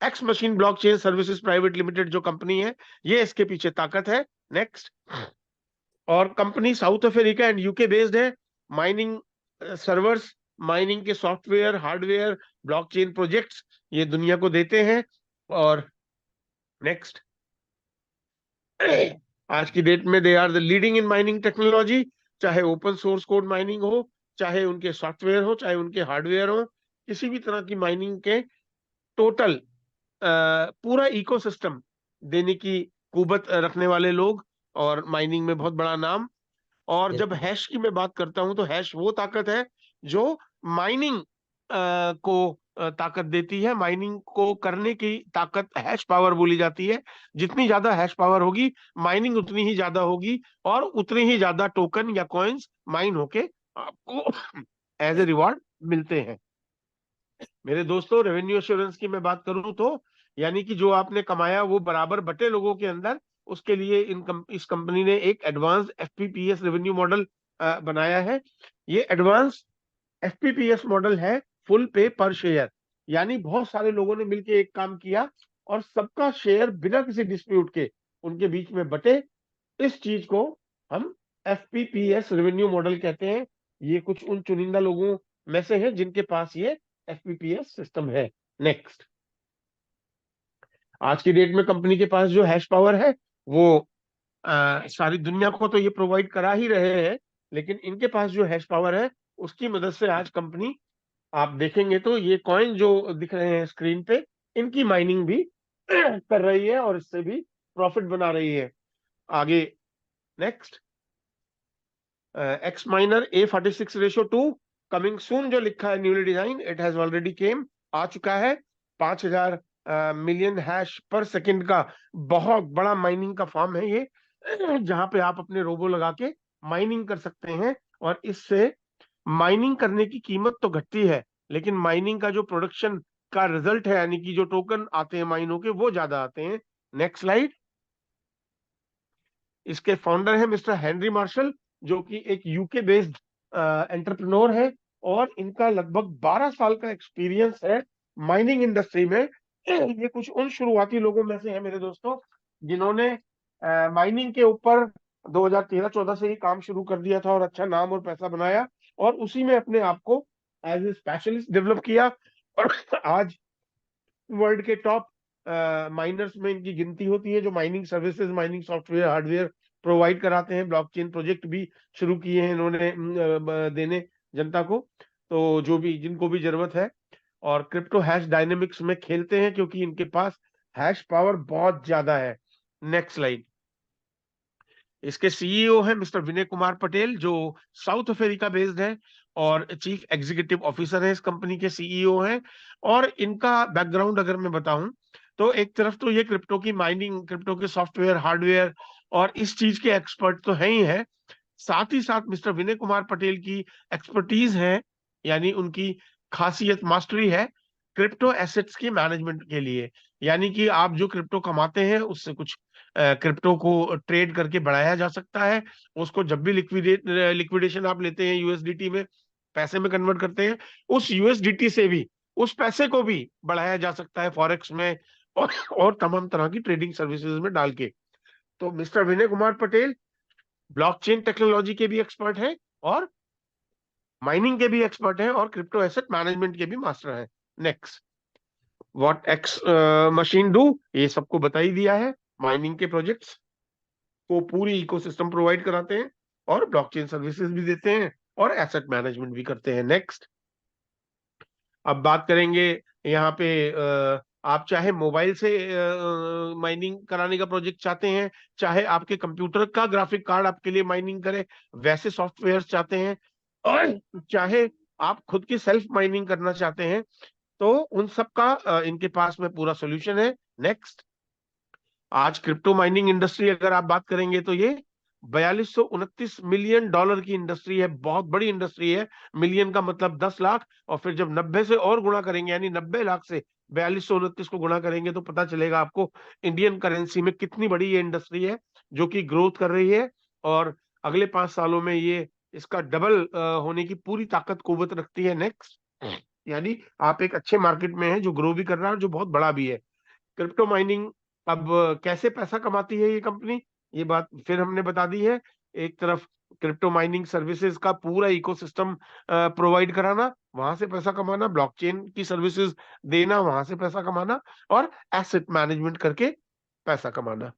X machine blockchain services private limited जो company है, ये इसके पीछे ताकत है। नेक्स्ट। और company south Africa and UK based है। माइनिंग सर्वर्स, माइनिंग के सॉफ्टवेयर, हार्डवेयर, ब्लॉकचेन प्रोजेक्ट्स ये दुनिया को देते हैं। और नेक्स्ट। आज की डेट में they are the leading in mining technology, चाहे ओपन सोर्स कोड माइनिंग हो, चाहे उनके सॉफ्टवेयर हो, चाहे उनके हार्डवेयर हो, किसी भी तरह की माइनिंग के टोटल पूरा इकोसिस्टम देने की कुवत रखने वाले लोग, और माइनिंग में बहुत बड़ा नाम। और जब हैश की मैं बात करता हूं तो हैश वो ताकत है जो माइनिंग को ताकत देती है। माइनिंग को करने की ताकत हैश पावर बोली जाती है। जितनी ज्यादा हैश पावर होगी, माइनिंग उतनी ही ज्यादा होगी, और उतनी ही ज्यादा टोकन या कॉइन्स माइन होके आपको एज ए रिवॉर्ड मिलते हैं। मेरे दोस्तों, रेवेन्यू एश्योरेंस की मैं बात करूं तो यानी कि जो आपने कमाया वो बराबर बटे लोगों के अंदर, उसके लिए इस कंपनी ने एक एडवांस एफपीपीएस रेवेन्यू मॉडल बनाया है। ये एडवांस एफपीपीएस मॉडल है फुल पे पर शेयर, यानी बहुत सारे लोगों ने मिलकर एक काम किया और सबका शेयर बिना किसी डिस्प्यूट के उनके बीच में बटे। इस चीज को हम एफपीपीएस रेवेन्यू मॉडल कहते हैं। ये कुछ उन चुनिंदा लोगों में से है जिनके पास ये एफपीपीएस सिस्टम है। नेक्स्ट। आज की डेट में कंपनी के पास जो हैश पावर है वो सारी दुनिया को तो ये प्रोवाइड करा ही रहे हैं, लेकिन इनके पास जो हैश पावर है उसकी मदद से आज कंपनी, आप देखेंगे तो ये कॉइन जो दिख रहे हैं स्क्रीन पे, इनकी माइनिंग भी कर रही है और इससे भी प्रॉफिट बना रही है। आगे। Next. X miner A46:2 coming soon जो लिखा है newly design, it has already came, आ चुका है। 5,000 मिलियन हैश पर सेकंड का बहुत बड़ा माइनिंग का फॉर्म है ये, जहां पे आप अपने रोबो लगा के माइनिंग कर सकते हैं। और इससे माइनिंग करने की कीमत तो घटती है, लेकिन माइनिंग का जो प्रोडक्शन का रिजल्ट है, यानी कि जो टोकन आते हैं माइनों के, वो ज्यादा आते हैं। Next slide. इसके फाउंडर है मिस्टर हेनरी मार्शल, जो कि एक यूके बेस्ड एंटरप्रेन्योर है, और इनका लगभग 12 साल का एक्सपीरियंस है माइनिंग इंडस्ट्री में। ये कुछ उन शुरुआती लोगों में से है मेरे दोस्तों, जिन्होंने माइनिंग के ऊपर 2013-14 से ही काम शुरू कर दिया था और अच्छा नाम और पैसा बनाया, और उसी में अपने आप को एज ए स्पेशलिस्ट डेवलप किया। और आज वर्ल्ड के टॉप माइनर्स में इनकी गिनती होती है, जो mining services, mining software, hardware provide कराते हैं। ब्लॉकचेन प्रोजेक्ट भी शुरू किए हैं इन्होंने देने जनता को, तो जो भी जिनको भी जरूरत है। और क्रिप्टो हैश डायनेमिक्स में खेलते हैं क्योंकि इनके पास हैश पावर बहुत ज्यादा है। Next slide. इसके सीईओ हैं मिस्टर विनय कुमार पटेल, जो साउथ अफ्रीका बेस्ड है और चीफ एग्जीक्यूटिव ऑफिसर है, इस कंपनी के सीईओ हैं। और इनका बैकग्राउंड अगर मैं बताऊं तो एक तरफ तो ये क्रिप्टो की माइनिंग, क्रिप्टो के सॉफ्टवेयर, हार्डवेयर और इस चीज के एक्सपर्ट तो है ही है, साथ ही साथ मिस्टर विनय कुमार पटेल की एक्सपर्टीज है, यानी उनकी खासियत, मास्टरी है क्रिप्टो एसेट्स की मैनेजमेंट के लिए। यानी कि आप जो क्रिप्टो कमाते हैं उससे कुछ क्रिप्टो को ट्रेड करके बढ़ाया जा सकता है। उसको जब भी लिक्विडेशन आप लेते हैं यूएसडीटी में, पैसे में कन्वर्ट करते हैं, उस यूएसडीटी से भी उस पैसे को भी बढ़ाया जा सकता है फॉरेक्स में, और तमाम तरह की ट्रेडिंग सर्विसेज में डाल के। तो mister Vinay Kumar Patel blockchain technology के भी एक्सपर्ट हैं, और माइनिंग के भी एक्सपर्ट हैं, और क्रिप्टो एसेट मैनेजमेंट के भी मास्टर हैं। Next. What x machine do, ये सबको बता ही दिया है। माइनिंग के प्रोजेक्ट्स को पूरी इकोसिस्टम प्रोवाइड कराते हैं, और ब्लॉकचेन सर्विसेज भी देते हैं, और एसेट मैनेजमेंट भी करते हैं। नेक्स्ट। अब बात करेंगे यहाँ पे, आप चाहे मोबाइल से माइनिंग कराने का प्रोजेक्ट चाहते हैं, चाहे आपके कंप्यूटर का ग्राफिक कार्ड आपके लिए माइनिंग करे वैसे सॉफ्टवेयर चाहते हैं, और चाहे आप खुद की सेल्फ माइनिंग करना चाहते हैं, तो उन सब का इनके पास में पूरा सोल्यूशन है। नेक्स्ट। आज क्रिप्टो माइनिंग इंडस्ट्री अगर आप बात करेंगे तो ये 4229 मिलियन डॉलर की इंडस्ट्री है, बहुत बड़ी इंडस्ट्री है। मिलियन का मतलब 10 लाख, और फिर जब 90 से और गुणा करेंगे, यानी 90 लाख से 4229 को गुणा करेंगे, तो पता चलेगा आपको इंडियन करेंसी में कितनी बड़ी ये इंडस्ट्री है, जो कि ग्रोथ कर रही है। और अगले 5 सालों में ये इसका डबल होने की पूरी ताकत कुवत रखती है। नेक्स्ट। यानी आप एक अच्छे मार्केट में हैं जो ग्रो भी कर रहा है और जो बहुत बड़ा भी है। क्रिप्टो माइनिंग अब कैसे पैसा कमाती है ये कंपनी, ये बात फिर हमने बता दी है। एक तरफ क्रिप्टो माइनिंग सर्विसेज का पूरा इकोसिस्टम प्रोवाइड कराना, वहां से पैसा कमाना, ब्लॉकचेन की सर्विसेज देना, वहां से पैसा कमाना, और एसेट मैनेजमेंट करके पैसा कमाना।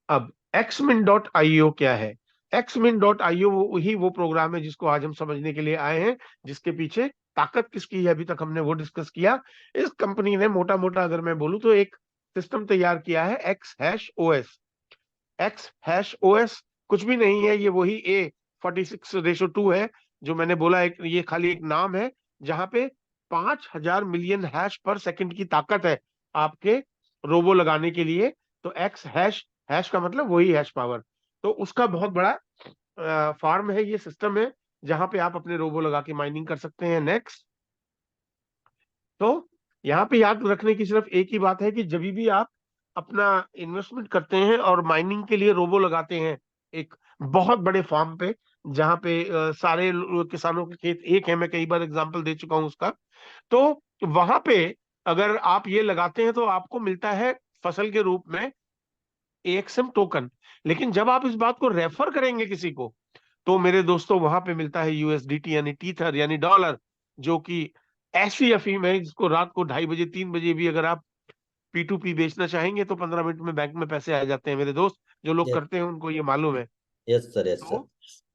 अब xmin.io क्या है? xmin.io ही वो प्रोग्राम है जिसको आज हम समझने के लिए आए हैं, जिसके पीछे ताकत किसकी है अभी तक हमने वो डिस्कस किया। इस कंपनी ने मोटा मोटा अगर मैं बोलूं तो एक सिस्टम तैयार किया है, X#OS। X#OS कुछ भी नहीं है, ये वही A46/2 है जो मैंने बोला, एक ये खाली एक नाम है जहां पे 5,000 मिलियन हैश पर सेकंड की ताकत है आपके रोबो लगाने के लिए। तो एक्स हैश, हैश का मतलब वही हैश पावर, तो उसका बहुत बड़ा फार्म है, ये सिस्टम है जहां पे आप अपने रोबो लगा के माइनिंग कर सकते हैं। नेक्स्ट। तो यहाँ पे याद रखने की सिर्फ एक ही बात है कि जब भी आप अपना इन्वेस्टमेंट करते हैं और माइनिंग के लिए रोबो लगाते हैं एक बहुत बड़े फार्म पे, जहाँ पे सारे किसानों के खेत एक है, मैं कई बार एग्जांपल दे चुका हूँ उसका, तो वहां पे अगर आप ये लगाते हैं तो आपको मिलता है फसल के रूप में AXM टोकन। लेकिन जब आप इस बात को रेफर करेंगे किसी को, तो मेरे दोस्तों वहां पे मिलता है USDT यानी टीथर यानी डॉलर, जो कि ऐसी अफीम है जिसको रात को 2:30 बजे 3 बजे भी अगर आप P2P बेचना चाहेंगे तो 15 मिनट में बैंक में पैसे आ जाते हैं। मेरे दोस्त जो लोग यस। करते हैं उनको ये मालूम है। Yes sir, yes sir. तो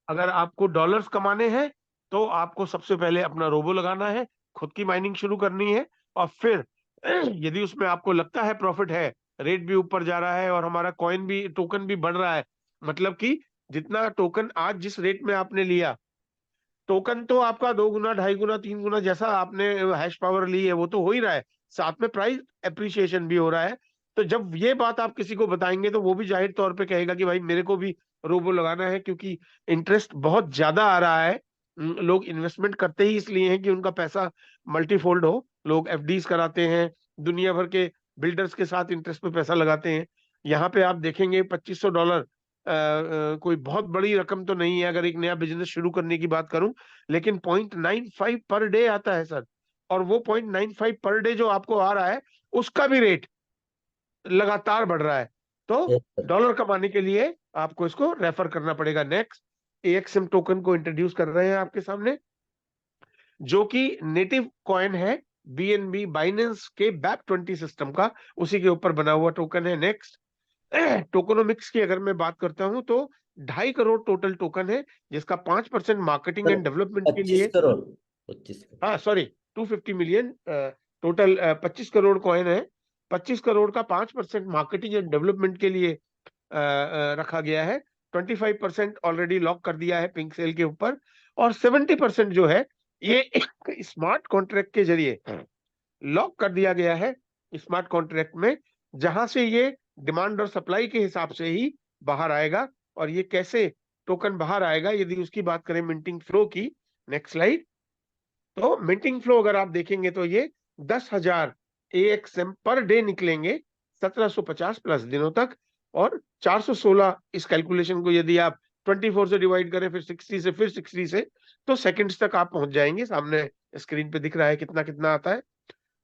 अगर आपको डॉलर्स कमाने हैं तो आपको सबसे पहले अपना रोबो लगाना है, खुद की माइनिंग शुरू करनी है, और फिर यदि उसमें आपको लगता है प्रॉफिट है, रेट भी ऊपर जा रहा है और हमारा कॉइन भी टोकन भी बढ़ रहा है, मतलब कि जितना टोकन आज जिस रेट में आपने लिया, टोकन तो आपका 2 गुना 2.5 गुना 3 गुना जैसा आपने हैश पावर ली है वो तो हो ही रहा है, साथ में प्राइस एप्रिसिएशन भी हो रहा है। तो जब ये बात आप किसी को बताएंगे तो वो भी जाहिर तौर पे कहेगा कि भाई मेरे को भी रोबो लगाना है, क्योंकि इंटरेस्ट बहुत ज्यादा आ रहा है। लोग इन्वेस्टमेंट करते ही इसलिए हैं कि उनका पैसा मल्टीफोल्ड हो। लोग FDs कराते हैं, दुनिया भर के बिल्डर्स के साथ इंटरेस्ट पे पैसा लगाते हैं। यहाँ पे आप देखेंगे $2,500 कोई बहुत बड़ी रकम तो नहीं है अगर एक नया बिजनेस शुरू करने की बात करूं, लेकिन 0.95 पर डे आता है सर। और वो 0.95 पर डे जो आपको आ रहा है उसका भी रेट लगातार बढ़ रहा है। तो यस सर। डॉलर कमाने के लिए आपको इसको रेफर करना पड़ेगा। नेक्स्ट, AXM टोकन को इंट्रोड्यूस कर रहे हैं आपके सामने, जो कि नेटिव कॉइन है BNB बाइनेंस के BAP20 सिस्टम का, उसी के ऊपर बना हुआ टोकन है। नेक्स्ट, टोकनोमिक्स की अगर मैं बात करता हूं तो 2.5 करोड़ टोटल टोकन है, जिसका 5% मार्केटिंग सर एंड डेवलपमेंट के 25 लिए। करोड़ 25 करोड़। हाँ sorry, 250 million total, 25 crore coin है। 25 करोड़ का 5% मार्केटिंग एंड डेवलपमेंट के लिए रखा गया है। 25% ऑलरेडी लॉक कर दिया है पिंक सेल के ऊपर, और 70% जो है ये स्मार्ट कॉन्ट्रैक्ट के जरिए लॉक कर दिया गया है, स्मार्ट कॉन्ट्रैक्ट में, जहां से ये डिमांड और सप्लाई के हिसाब से ही बाहर आएगा। और ये कैसे टोकन बाहर आएगा यदि उसकी बात करें मिंटिंग फ्लो की, नेक्स्ट स्लाइड। तो मिंटिंग फ्लो अगर आप देखेंगे तो ये 10,000 AXM पर डे निकलेंगे 1750 प्लस दिनों तक। और 416 इस कैलकुलेशन को यदि आप 24 से डिवाइड करें, फिर 60 से, फिर 60 से, तो सेकंड्स तक आप पहुंच जाएंगे। सामने स्क्रीन पे दिख रहा है कितना कितना आता है।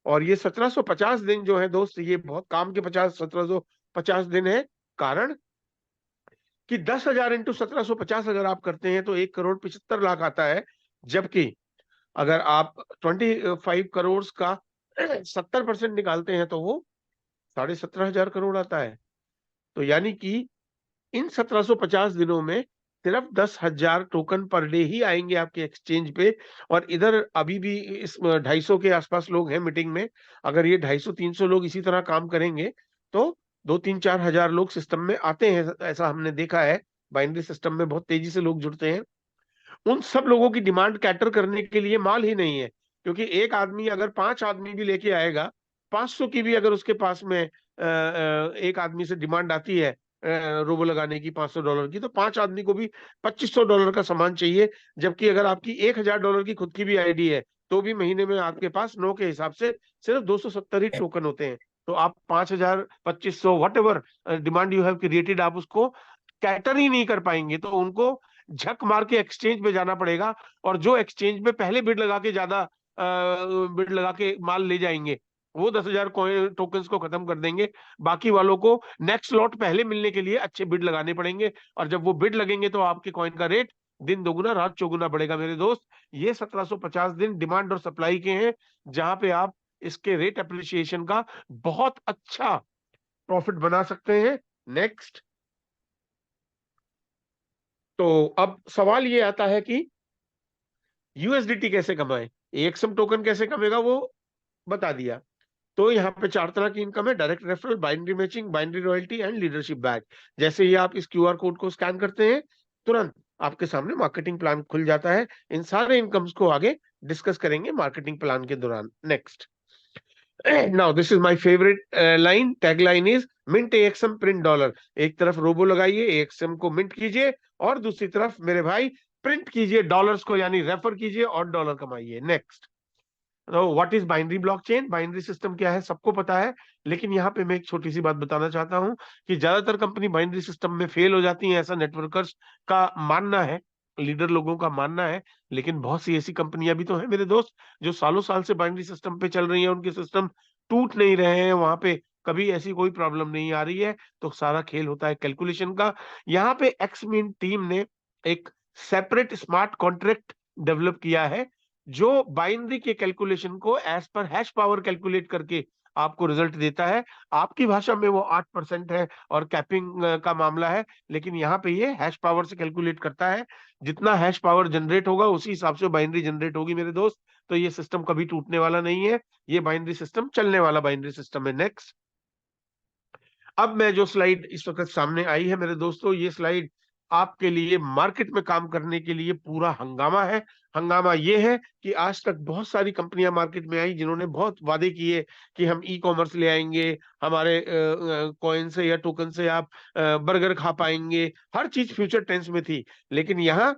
और ये 1750 दिन जो है दोस्त, ये बहुत काम के 1750 दिन है। कारण कि 10,000 इंटू 1750 अगर आप करते हैं तो 1,75,00,000 आता है। जबकि अगर आप 25 करोड़ का 70% निकालते हैं तो वो 17,500 करोड़ आता है। तो यानी कि इन 1750 दिनों में सिर्फ 10,000 टोकन पर डे ही आएंगे आपके एक्सचेंज पे। और इधर अभी भी इस 250 के आसपास लोग हैं मीटिंग में। अगर ये 250-300 लोग इसी तरह काम करेंगे तो 2-3-4 हजार लोग सिस्टम में आते हैं, ऐसा हमने देखा है। बाइनरी सिस्टम में बहुत तेजी से लोग जुड़ते हैं। उन सब लोगों की डिमांड कैटर करने के लिए माल ही नहीं है, क्योंकि एक आदमी अगर 5 आदमी भी लेके आएगा, 500 की भी अगर उसके पास में एक आदमी से डिमांड आती है रोबो लगाने की $500 की, तो 5 आदमी को भी $2,500 का सामान चाहिए। जबकि अगर आपकी $1,000 की खुद की भी आईडी है तो भी महीने में आपके पास 9 के हिसाब से सिर्फ 270 ही टोकन होते हैं। तो आप 5,000, 2,500 what ever demand you have created, आप उसको कैटर ही नहीं कर पाएंगे। तो उनको झक मार के एक्सचेंज पे जाना पड़ेगा, और जो एक्सचेंज पे पहले बिड लगा के ज्यादा बिड लगा के माल ले जाएंगे वो 10,000 टोकन्स को खत्म कर देंगे। बाकी वालों को नेक्स्ट लॉट पहले मिलने के लिए अच्छे बिड लगाने पड़ेंगे, और जब वो बिड लगेंगे तो आपके कॉइन का रेट दिन दोगुना रात चौगुना बढ़ेगा मेरे दोस्त। ये 1750 दिन डिमांड और सप्लाई के हैं, जहां पे आप इसके रेट अप्रिसिएशन का बहुत अच्छा प्रॉफिट बना सकते हैं। नेक्स्ट। तो अब सवाल ये आता है कि यूएसडीटी कैसे कमाए, एक्सएम टोकन कैसे कमेगा, वो बता दिया। तो यहाँ पे चार तरह की इनकम है: direct referral, binary matching, binary royalty and leadership back. जैसे ही आप इस क्यूआर कोड को स्कैन करते हैं, तुरंत आपके सामने मार्केटिंग प्लान खुल जाता है। इन सारे इनकम्स को आगे डिस्कस करेंगे मार्केटिंग प्लान के दौरान। Next. Now this is my favourite line, tag line is mint XM print dollar. एक तरफ रोबो लगाइए, एक्सएम को मिंट कीजिए, और दूसरी तरफ मेरे भाई प्रिंट कीजिए डॉलर्स को, यानी रेफर कीजिए और डॉलर कमाइए। नेक्स्ट। तो what is binary blockchain? Binary system क्या है सबको पता है, लेकिन यहाँ पे मैं एक छोटी सी बात बताना चाहता हूँ कि ज्यादातर कंपनी बाइनरी सिस्टम में फेल हो जाती हैं, ऐसा नेटवर्कर्स का मानना है, लीडर लोगों का मानना है। लेकिन बहुत सी ऐसी कंपनियां भी तो है मेरे दोस्त, जो सालों साल से बाइनरी सिस्टम पे चल रही है, उनके सिस्टम टूट नहीं रहे हैं, वहां पे कभी ऐसी कोई प्रॉब्लम नहीं आ रही है। तो सारा खेल होता है कैलकुलेशन का। यहाँ पे एक्समीन टीम ने एक सेपरेट स्मार्ट कॉन्ट्रैक्ट डेवलप किया है, जो बाइनरी के कैलकुलेशन को as per hash power calculate करके आपको रिजल्ट देता है। आपकी भाषा में वो 8% है और कैपिंग का मामला है, लेकिन यहाँ पे ये हैश पावर से कैलकुलेट करता है। जितना हैश पावर जनरेट होगा उसी हिसाब से बाइनरी जनरेट होगी मेरे दोस्त। तो ये सिस्टम कभी टूटने वाला नहीं है, ये बाइनरी सिस्टम चलने वाला बाइनरी सिस्टम है। नेक्स्ट। अब मैं जो स्लाइड इस वक्त सामने आई है मेरे दोस्तों, ये स्लाइड आपके लिए मार्केट में काम करने के लिए पूरा हंगामा है। हंगामा ये है कि आज तक बहुत सारी कंपनियां मार्केट में आई जिन्होंने बहुत वादे किए कि हम ई कॉमर्स ले आएंगे, हमारे कॉइन से या टोकन से आप बर्गर खा पाएंगे, हर चीज फ्यूचर टेंस में थी। लेकिन यहाँ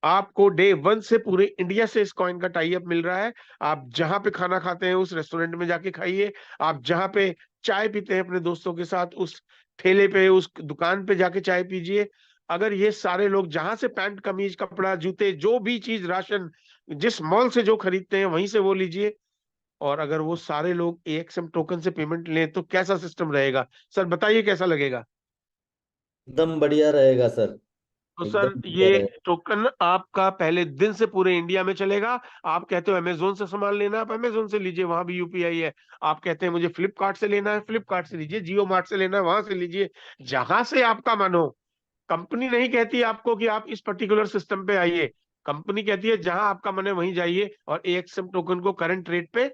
आपको डे वन से पूरे इंडिया से इस कॉइन का टाई अप मिल रहा है। आप जहां पे खाना खाते हैं उस रेस्टोरेंट में जाके खाइए, आप जहां पे चाय पीते हैं अपने दोस्तों के साथ उस ठेले पे उस दुकान पे जाके चाय पीजिए। अगर ये सारे लोग जहां से पैंट कमीज कपड़ा जूते जो भी चीज राशन जिस मॉल से जो खरीदते हैं वहीं से वो लीजिए, और अगर वो सारे लोग एएक्सएम टोकन से पेमेंट लें तो कैसा सिस्टम रहेगा? सर बताइए कैसा लगेगा? एकदम बढ़िया रहेगा सर। तो एकदम सर बढ़िया ये रहेगा। टोकन आपका पहले दिन से पूरे इंडिया में चलेगा। आप कहते हो अमेजोन से सामान लेना, आप अमेजोन से लीजिए, वहां भी यूपीआई है। आप कहते हैं मुझे फ्लिपकार्ट से लेना है, फ्लिपकार्ट से लीजिए, जियो मार्ट से लेना है वहां से लीजिए, जहां से आपका मन हो। कंपनी नहीं कहती आपको कि आप इस पर्टिकुलर सिस्टम पे आइए, कंपनी कहती है जहां आपका मन है वहीं जाइए और एएक्सएम टोकन को करंट रेट पे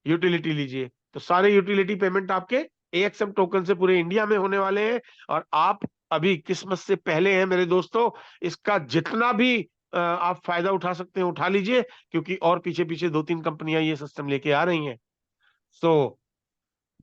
यूटिलिटी लीजिए। तो सारे यूटिलिटी पेमेंट आपके एएक्सएम टोकन से पूरे इंडिया में होने वाले हैं, और आप अभी किस्मत से पहले हैं मेरे दोस्तों। इसका जितना भी आप फायदा उठा सकते हैं उठा लीजिए, क्योंकि और पीछे पीछे दो तीन कंपनियां ये सिस्टम लेके आ रही हैं। So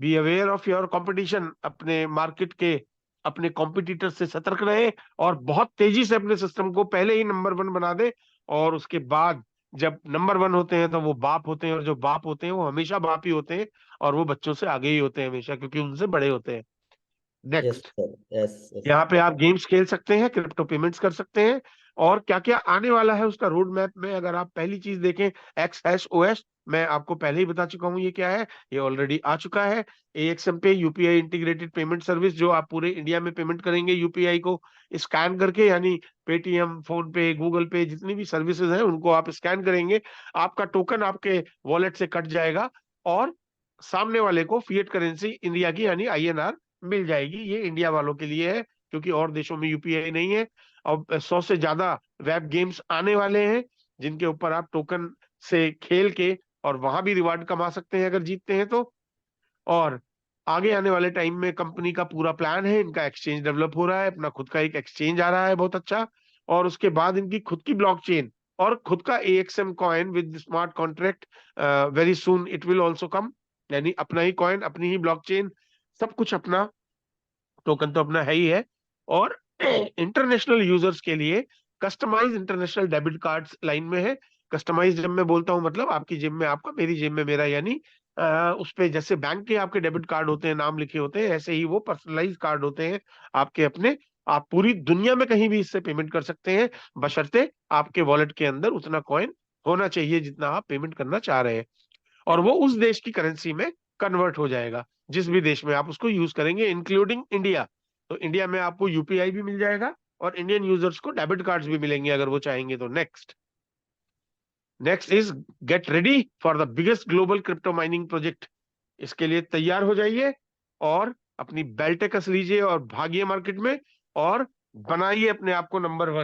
be aware of your competition, अपने मार्केट के अपने कॉम्पिटिटर से सतर्क रहे, और बहुत तेजी से अपने सिस्टम को पहले ही नंबर वन बना दे। और उसके बाद जब नंबर वन होते हैं तो वो बाप होते हैं, और जो बाप होते हैं वो हमेशा बाप ही होते हैं, और वो बच्चों से आगे ही होते हैं हमेशा, क्योंकि उनसे बड़े होते हैं। Yes next. Sir, yes yes. यहाँ पे आप गेम्स खेल सकते हैं, क्रिप्टो पेमेंट्स कर सकते हैं, और क्या क्या आने वाला है उसका रोड मैप में अगर आप पहली चीज देखें, एक्स हैश ओएस, मैं आपको पहले ही बता चुका हूँ ये क्या है, ये ऑलरेडी आ चुका है। एएक्सएम पे यूपीआई इंटीग्रेटेड पेमेंट सर्विस, जो आप पूरे इंडिया में पेमेंट करेंगे यूपीआई को स्कैन करके, यानी पेटीएम, फोन पे, गूगल पे, जितनी भी सर्विसेज हैं उनको आप स्कैन करेंगे, आपका टोकन आपके वॉलेट से कट जाएगा, और सामने वाले को फिएट करेंसी इंडिया की यानी आईएनआर मिल जाएगी। ये इंडिया वालों के लिए है, क्योंकि और देशों में यूपीआई नहीं है। अब 100 से ज्यादा वेब गेम्स आने वाले हैं, जिनके ऊपर आप टोकन से खेल के और वहां भी रिवार्ड कमा सकते हैं अगर जीतते हैं तो। और आगे आने वाले टाइम में कंपनी का पूरा प्लान है, इनका एक्सचेंज डेवलप हो रहा है, अपना खुद का एक एक्सचेंज आ रहा है बहुत अच्छा, और उसके बाद इनकी खुद की ब्लॉकचेन और खुद का AXM coin with smart contract, very soon it will also come. यानी अपना ही कॉइन, अपनी ही ब्लॉकचेन, सब कुछ अपना, टोकन तो अपना है ही है। और इंटरनेशनल यूजर्स के लिए customise international debit cards line में है। कस्टमाइज जब मैं बोलता हूं मतलब आपकी जेब में आपका, मेरी जेब में मेरा, यानी उस पे जैसे बैंक के आपके डेबिट कार्ड होते हैं, नाम लिखे होते हैं, ऐसे ही वो पर्सनलाइज कार्ड होते हैं आपके अपने। आप पूरी दुनिया में कहीं भी इससे पेमेंट कर सकते हैं, बशर्ते आपके वॉलेट के अंदर उतना कॉइन होना चाहिए जितना आप पेमेंट करना चाह रहे हैं। और वो उस देश की करेंसी में कन्वर्ट हो जाएगा, जिस भी देश में आप उसको यूज करेंगे, इंक्लूडिंग इंडिया। तो इंडिया में आपको यूपीआई भी मिल जाएगा और इंडियन यूजर्स को डेबिट कार्ड्स भी मिलेंगे अगर वो चाहेंगे तो। Next is get ready for the biggest global crypto mining project. इसके लिए तैयार हो जाइए और अपनी बेल्ट कस लीजिए और भागिए मार्केट में और बनाइए अपने आप को नंबर 1।